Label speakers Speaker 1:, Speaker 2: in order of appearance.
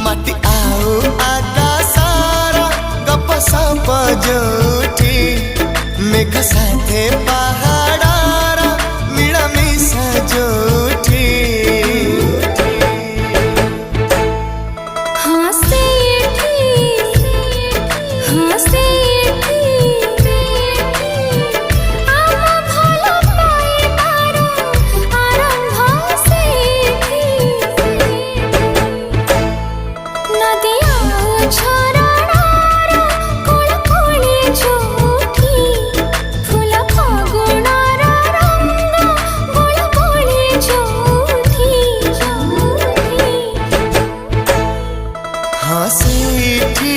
Speaker 1: माटी आऊ आकाशारा गप सप जोठी मेघ साथे पहाड़ारा मिलामिशा जोठी हाँ सीठी